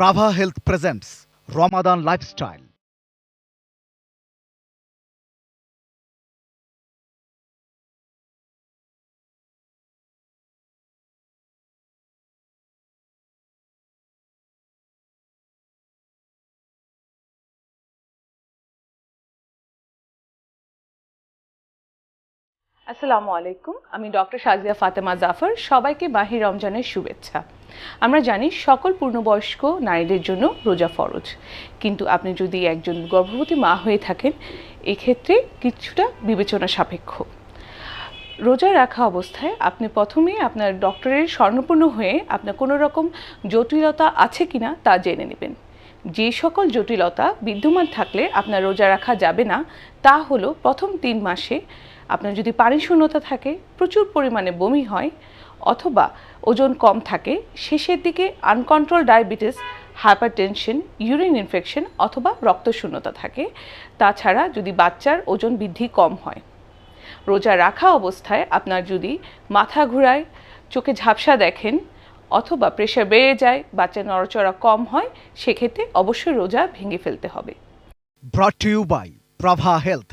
Prava Health presents Ramadan Lifestyle. আসসালামু আলাইকুম, আমি ডক্টর শাজিয়া ফাতেমা জাফর। সবাইকে মাহে রমজানের শুভেচ্ছা। আমরা জানি সকল পূর্ণবয়স্ক নারীদের জন্য রোজা ফরজ, কিন্তু আপনি যদি একজন গর্ভবতী মা হয়ে থাকেন এক্ষেত্রে কিছুটা বিবেচনা সাপেক্ষ। রোজা রাখা অবস্থায় আপনি প্রথমে আপনার ডক্টরের শরণাপন্ন হয়ে আপনার কোনো রকম জটিলতা আছে কিনা তা জেনে নেবেন। যে সকল জটিলতা বিদ্যমান থাকলে আপনার রোজা রাখা যাবে না তা হলো, প্রথম 3 মাসে আপনার যদি পানি শূন্যতা থাকে, প্রচুর পরিমাণে বমি হয়, অথবা ওজন কম থাকে, শেষের দিকে uncontrol diabetes, hypertension, urine infection অথবা রক্তশূন্যতা থাকে। তাছাড়া যদি বাচ্চার ওজন বৃদ্ধি কম হয়। রোজা রাখা অবস্থায় আপনার যদি মাথা ঘোরায়, চোখে ঝাপসা দেখেন, অথবা প্রেশার বেড়ে যায়, বাচ্চা নড়াচড়া কম হয়, সেক্ষেত্রে অবশ্যই রোজা ভেঙে ফেলতে হবে। Brought to you by Prava Health.